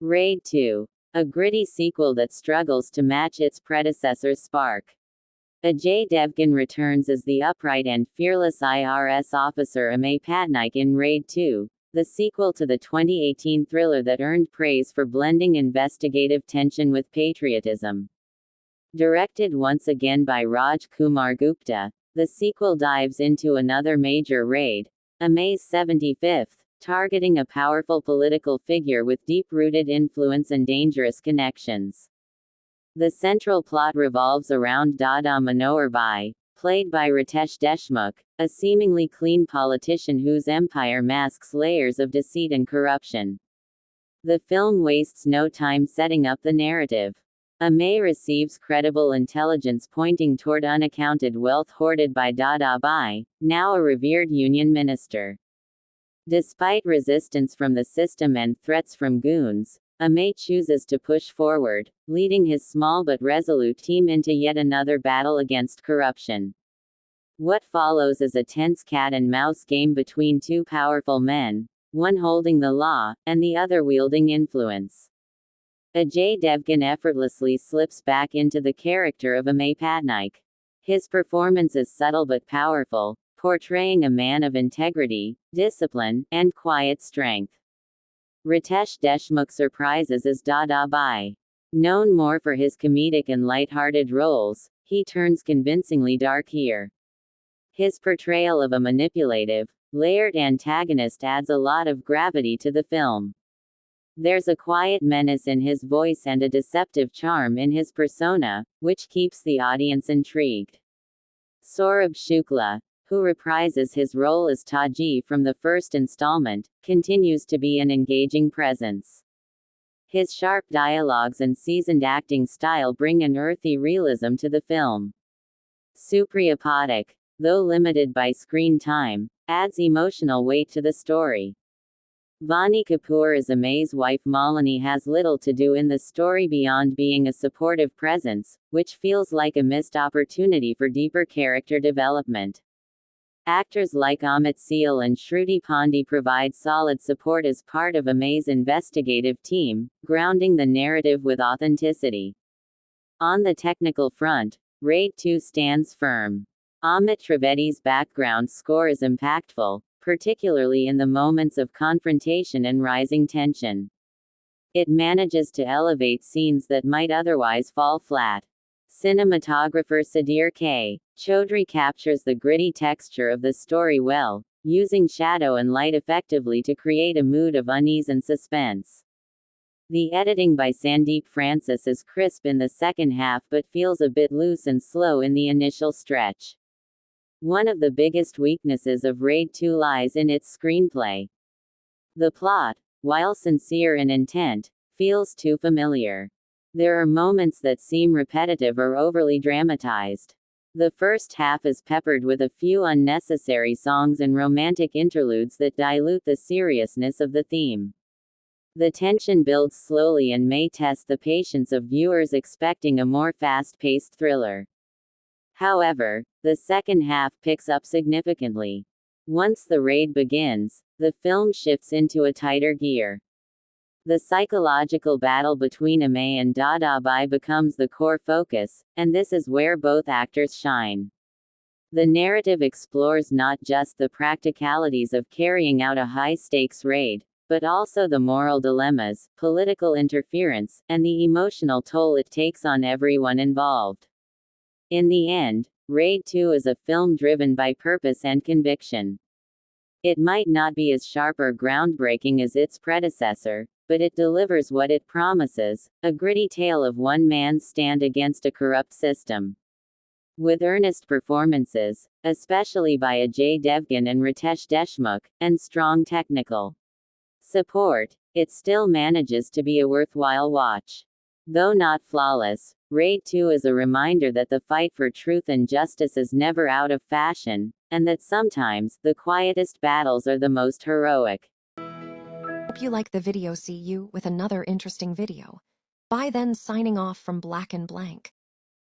Raid 2. A gritty sequel that struggles to match its predecessor's spark. Ajay Devgan returns as the upright and fearless IRS officer Amay Patnaik in Raid 2, the sequel to the 2018 thriller that earned praise for blending investigative tension with patriotism. Directed once again by Raj Kumar Gupta, the sequel dives into another major raid, Amay's 75th, targeting a powerful political figure with deep-rooted influence and dangerous connections. The central plot revolves around Dada Manohar Bhai, played by Ritesh Deshmukh, a seemingly clean politician whose empire masks layers of deceit and corruption. The film wastes no time setting up the narrative. Amay receives credible intelligence pointing toward unaccounted wealth hoarded by Dada Bhai, now a revered union minister. Despite resistance from the system and threats from goons, Amay chooses to push forward, leading his small but resolute team into yet another battle against corruption. What follows is a tense cat-and-mouse game between two powerful men, one holding the law, and the other wielding influence. Ajay Devgan effortlessly slips back into the character of Amay Patnaik. His performance is subtle but powerful, portraying a man of integrity, discipline, and quiet strength. Ritesh Deshmukh surprises as Dada Bhai. Known more for his comedic and light-hearted roles, he turns convincingly dark here. His portrayal of a manipulative, layered antagonist adds a lot of gravity to the film. There's a quiet menace in his voice and a deceptive charm in his persona, which keeps the audience intrigued. Saurabh Shukla, who reprises his role as Taji from the first installment, continues to be an engaging presence. His sharp dialogues and seasoned acting style bring an earthy realism to the film. Supriya Pathak, though limited by screen time, adds emotional weight to the story. Vani Kapoor as Amay's wife Malini has little to do in the story beyond being a supportive presence, which feels like a missed opportunity for deeper character development. Actors like Amit Seal and Shruti Pandey provide solid support as part of Amay's investigative team, grounding the narrative with authenticity. On the technical front, Raid 2 stands firm. Amit Trivedi's background score is impactful, particularly in the moments of confrontation and rising tension. It manages to elevate scenes that might otherwise fall flat. Cinematographer Sudhir K. Chaudhary captures the gritty texture of the story well, using shadow and light effectively to create a mood of unease and suspense. The editing by Sandeep Francis is crisp in the second half but feels a bit loose and slow in the initial stretch. One of the biggest weaknesses of Raid 2 lies in its screenplay. The plot, while sincere in intent, feels too familiar. There are moments that seem repetitive or overly dramatized. The first half is peppered with a few unnecessary songs and romantic interludes that dilute the seriousness of the theme. The tension builds slowly and may test the patience of viewers expecting a more fast-paced thriller. However, the second half picks up significantly. Once the raid begins, the film shifts into a tighter gear. The psychological battle between Amay and Dada Bhai becomes the core focus, and this is where both actors shine. The narrative explores not just the practicalities of carrying out a high-stakes raid, but also the moral dilemmas, political interference, and the emotional toll it takes on everyone involved. In the end, Raid 2 is a film driven by purpose and conviction. It might not be as sharp or groundbreaking as its predecessor, but it delivers what it promises, a gritty tale of one man's stand against a corrupt system. With earnest performances, especially by Ajay Devgan and Ritesh Deshmukh, and strong technical support, it still manages to be a worthwhile watch. Though not flawless, Raid 2 is a reminder that the fight for truth and justice is never out of fashion, and that sometimes, the quietest battles are the most heroic. Hope you like the video. See you with another interesting video. Bye then, signing off from Black and Blank.